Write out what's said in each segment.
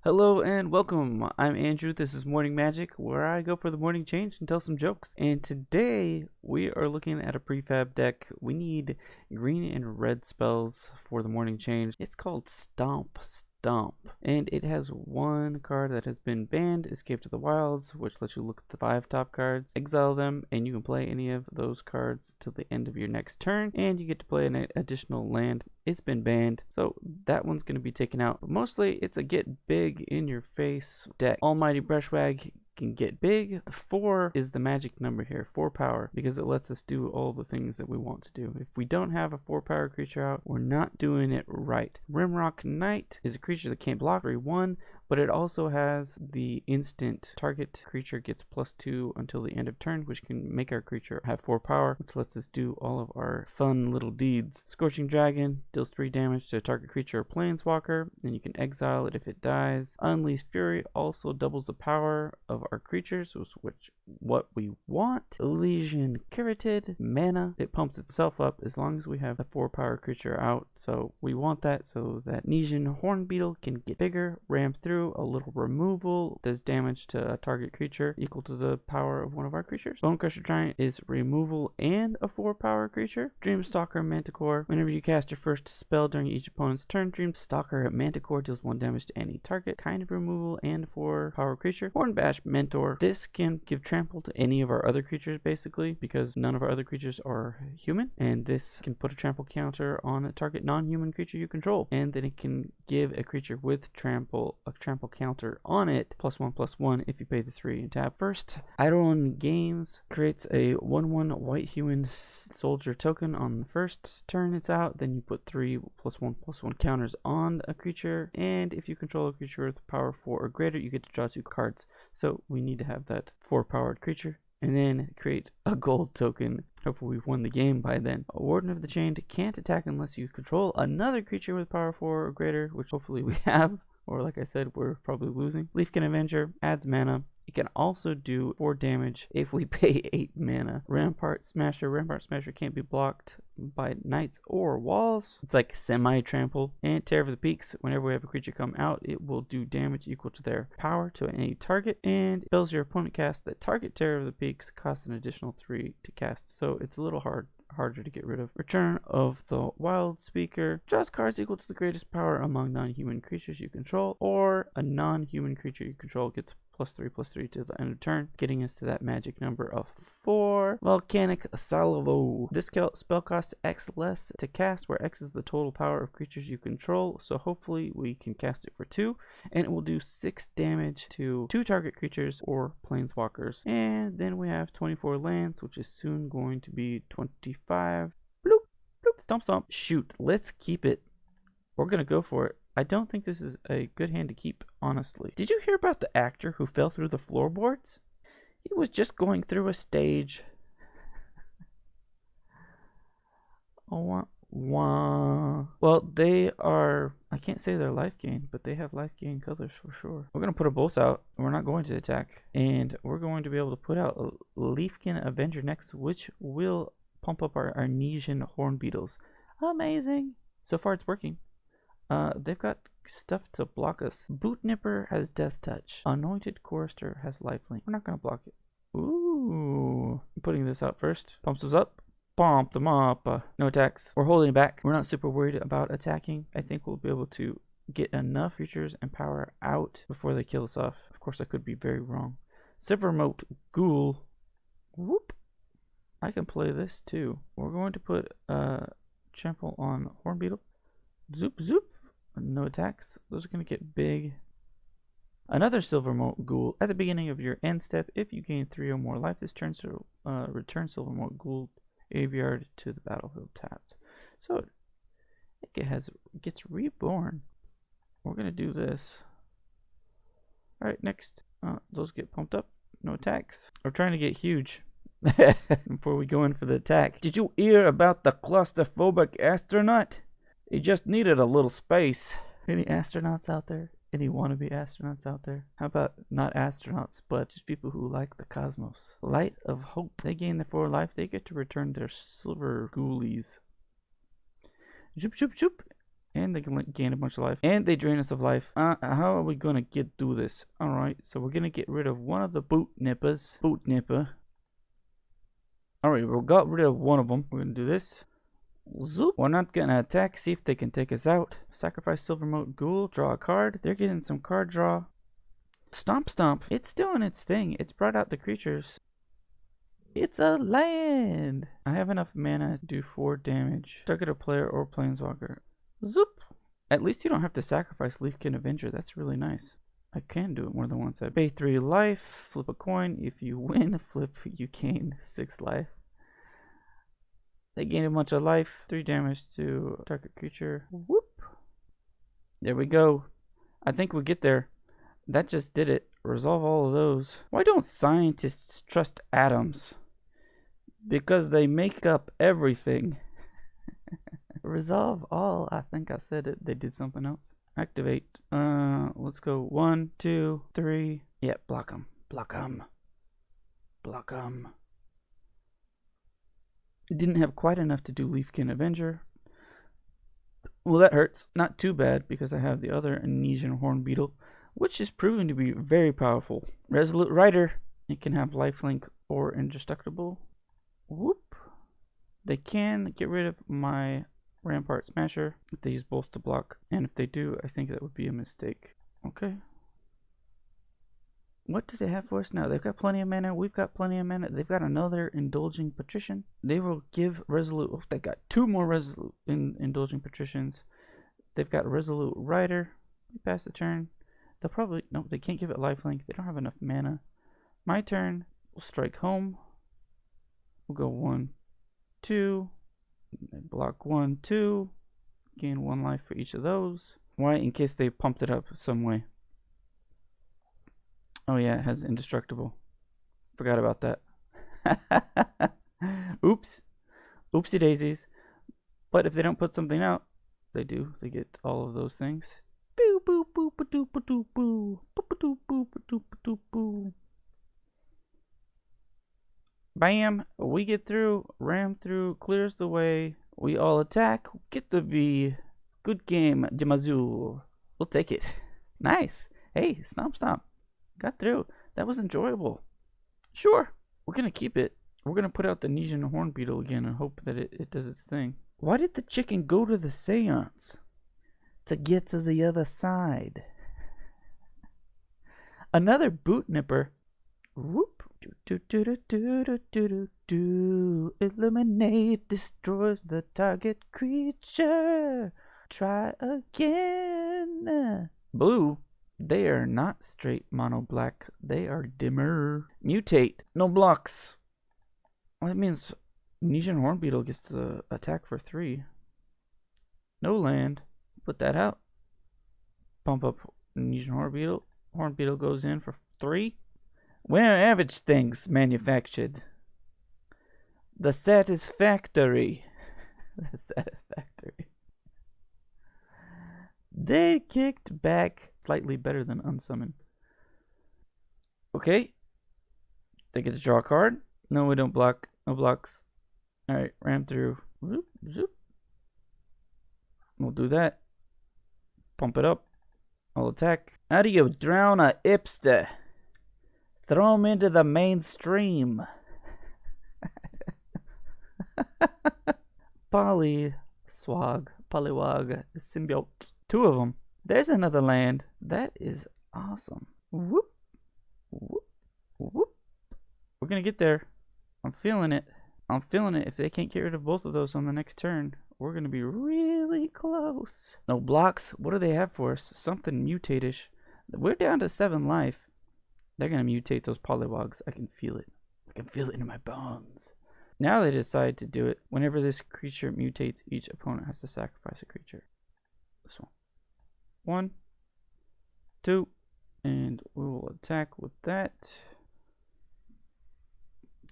Hello and welcome. I'm Andrew. This is Morning Magic, where I go for the morning change and tell some jokes. And today we are looking at a prefab deck. We need green and red spells for the morning change. It's called Stomp. And it has one card that has been banned, Escape to the Wilds, which lets you look at the 5 top cards, exile them, and you can play any of those cards till the end of your next turn, and you get to play an additional land. It's been banned, so that one's going to be taken out. But mostly, it's a get big in your face deck. Almighty Brushwag can get big. The 4 is the magic number here, 4 power, because it lets us do all the things that we want to do. If we don't have a 4 power creature out, we're not doing it right. Rimrock Knight is a creature that can't block 3/1, but it also has the instant target creature gets +2 until the end of turn, which can make our creature have 4 power, which lets us do all of our fun little deeds. Scorching Dragon deals 3 damage to a target creature or planeswalker, and you can exile it if it dies. Unleashed Fury also doubles the power of our creatures, which what we want. Elysian Curated mana, it pumps itself up as long as we have the 4 power creature out, so we want that so that Nesian Hornbeetle can get bigger, ram through. A little removal does damage to a target creature equal to the power of one of our creatures. Bonecrusher Giant is removal and a 4 power creature. Dreamstalker Manticore, whenever you cast your first spell during each opponent's turn, Dreamstalker Manticore deals 1 damage to any target, kind of removal and 4 power creature. Hornbash Mentor, this can give trample to any of our other creatures basically, because none of our other creatures are human, and this can put a trample counter on a target non-human creature you control, and then it can give a creature with trample a trample counter on it +1/+1 if you pay the 3 and tap. First, Eidolon Games creates a 1/1 white human soldier token on the first turn it's out. Then you put 3 +1/+1 counters on a creature, and if you control a creature with power 4 or greater, you get to draw 2 cards. So we need to have that 4 powered creature, and then create a gold token. Hopefully we've won the game by then. A Warden of the Chained can't attack unless you control another creature with power 4 or greater, which hopefully we have, or like I said, we're probably losing. Leafkin Avenger adds mana. It can also do 4 damage if we pay 8 mana. Rampart Smasher can't be blocked by knights or walls. It's like semi-trample. And Terror of the Peaks, whenever we have a creature come out, it will do damage equal to their power to any target. And spells your opponent casts that target Terror of the Peaks cost an additional 3 to cast. So it's a little harder to get rid of. Return of the Wild Speaker draws cards equal to the greatest power among non-human creatures you control, or a non-human creature you control gets +3/+3 to the end of turn, getting us to that magic number of 4. Volcanic Salvo. This spell costs X less to cast, where X is the total power of creatures you control, so hopefully we can cast it for 2, and it will do 6 damage to 2 target creatures or planeswalkers. And then we have 24 lands, which is soon going to be 25. Bloop, bloop. Stomp. Shoot, let's keep it. We're gonna go for it. I don't think this is a good hand to keep, honestly. Did you hear about the actor who fell through the floorboards? He was just going through a stage. Oh, well, they are, I can't say they're life gain, but they have life gain colors for sure. We're going to put them both out. We're not going to attack. And we're going to be able to put out a Leafkin Avenger next, which will pump up our Nesian Hornbeetles. Amazing. So far it's working. They've got stuff to block us. Bootnipper has Death Touch. Anointed Chorister has Lifelink. We're not going to block it. Ooh. I'm putting this out first. Pumps us up. Pump them up. No attacks. We're holding back. We're not super worried about attacking. I think we'll be able to get enough creatures and power out before they kill us off. Of course, I could be very wrong. Silvermote Gruul. Whoop. I can play this too. We're going to put trample on Hornbeetle. Zoop, zoop. No attacks. Those are going to get big. Another Silvermote Gruul. At the beginning of your end step, if you gain 3 or more life this turn, so return Silvermote Gruul graveyard to the battlefield tapped. So it gets reborn. We're going to do this. Alright, next. Those get pumped up. No attacks. We're trying to get huge before we go in for the attack. Did you hear about the claustrophobic astronaut? He just needed a little space. Any astronauts out there? Any wannabe astronauts out there? How about not astronauts, but just people who like the cosmos? Light of Hope. They gain their 4 life. They get to return their silver ghoulies. Zoop, zoop, zoop. And they can gain a bunch of life. And they drain us of life. How are we gonna get through this? Alright, so we're gonna get rid of one of the boot nippers. Boot nipper. Alright, we got rid of one of them. We're gonna do this. Zoop. We're not gonna attack, see if they can take us out. Sacrifice silver moat Gruul, draw a card. They're getting some card draw. Stomp Stomp. It's doing its thing. It's brought out the creatures. It's a land. I have enough mana to do 4 damage. Target a player or planeswalker. Zoop. At least you don't have to sacrifice Leafkin Avenger. That's really nice. I can do it more than once. I pay 3 life, flip a coin. If you win, flip, you gain 6 life. They gain a bunch of life. 3 damage to target creature. Whoop. There we go. I think we'll get there. That just did it. Resolve all of those. Why don't scientists trust atoms? Because they make up everything. Resolve all. I think I said it. They did something else. Activate. Let's go 1, 2, 3. Yeah, block them. Block them. Block them. Didn't have quite enough to do Leafkin Avenger. Well, that hurts. Not too bad because I have the other Anesian Horn Beetle, which is proving to be very powerful. Resolute Rider. It can have lifelink or indestructible. Whoop. They can get rid of my Rampart Smasher if they use both to block. And if they do, I think that would be a mistake. Okay. What do they have for us now? They've got plenty of mana. We've got plenty of mana. They've got another Indulging Patrician. They will give Resolute... Oh, they got 2 more Resolute Indulging Patricians. They've got Resolute Rider. We pass the turn. They'll probably... No, they can't give it lifelink. They don't have enough mana. My turn. We'll strike home. We'll go 1, 2. Block 1, 2. Gain 1 life for each of those. Why? In case they pumped it up some way. Oh yeah, it has indestructible. Forgot about that. Oops. Oopsie daisies. But if they don't put something out, they do. They get all of those things. Boo boo boo ba doo ba doo boo. Boo ba doo boo ba doo ba doo boo. Bam! We get through. Ram through. Clears the way. We all attack. Get the V. Good game, Jamazoo. We'll take it. Nice. Hey, Stomp Stomp. Got through. That was enjoyable. Sure. We're going to keep it. We're going to put out the Anesian Horn Beetle again and hope that it does its thing. Why did the chicken go to the seance? To get to the other side. Another boot nipper. Whoop. Eliminate, destroys the target creature. Try again. Blue. They are not straight mono black. They are dimmer. Mutate. No blocks. Well, that means Anesian Horn Beetle gets to attack for 3. No land. Put that out. Pump up Anesian Horn Beetle. Horn Beetle goes in for 3. Where average things manufactured? The Satisfactory. The Satisfactory. They kicked back slightly better than Unsummon. Okay. They get to draw a card. No, we don't block. No blocks. Alright, ram through. Zoop, zoop. We'll do that. Pump it up. I'll attack. How do you drown a hipster? Throw him into the mainstream. Polywog, symbiote. 2 of them. There's another land. That is awesome. Whoop, whoop, whoop. We're gonna get there. I'm feeling it. I'm feeling it. If they can't get rid of both of those on the next turn, we're gonna be really close. No blocks. What do they have for us? Something mutate-ish. We're down to 7 life. They're going to mutate those polywogs. I can feel it. I can feel it in my bones. Now they decide to do it. Whenever this creature mutates, each opponent has to sacrifice a creature. This one. 1, 2, and we will attack with that.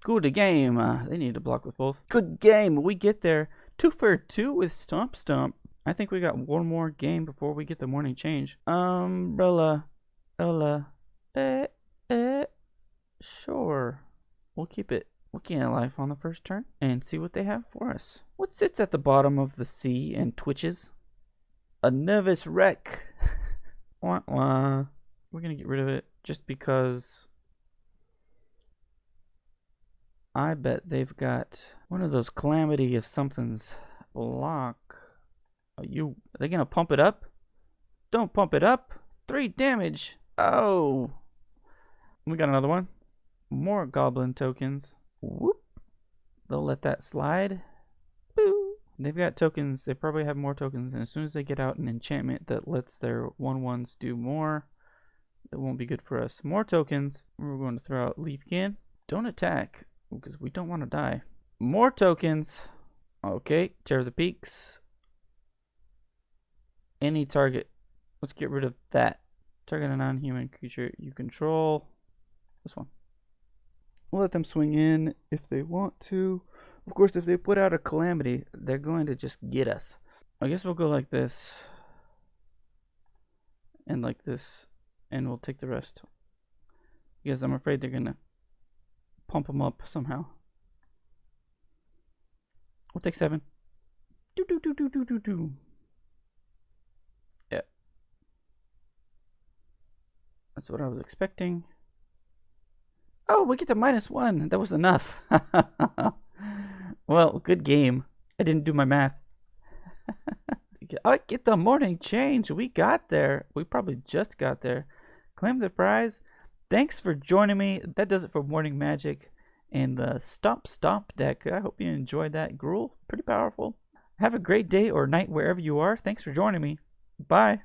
Good game. They need to block with both. Good game. We get there. 2 for 2 with Stomp Stomp. I think we got 1 more game before we get the morning change. Umbrella. Ella. Sure. We'll keep it. We'll gain a life on the first turn and see what they have for us. What sits at the bottom of the sea and twitches? A nervous wreck. Wah, wah. We're gonna get rid of it just because I bet they've got one of those calamity if something's block. Are they gonna pump it up? Don't pump it up. 3 damage. Oh. We got another one. More goblin tokens. Whoop. They'll let that slide. Boo. They've got tokens. They probably have more tokens. And as soon as they get out an enchantment that lets their 1/1s do more, that won't be good for us. More tokens. We're going to throw out Leaf Can. Don't attack because we don't want to die. More tokens. Okay. Tear the Peaks. Any target. Let's get rid of that. Target a non-human creature you control. This one. We'll let them swing in if they want to. Of course, if they put out a calamity, they're going to just get us. I guess we'll go like this. And like this. And we'll take the rest. Because I'm afraid they're going to pump them up somehow. We'll take 7. Do do do do do do do. Yeah. That's what I was expecting. Oh, we get to -1. That was enough. Well, good game. I didn't do my math. I get the morning change. We got there. We probably just got there. Claim the prize. Thanks for joining me. That does it for Morning Magic and the Stomp deck. I hope you enjoyed that. Gruul, pretty powerful. Have a great day or night wherever you are. Thanks for joining me. Bye.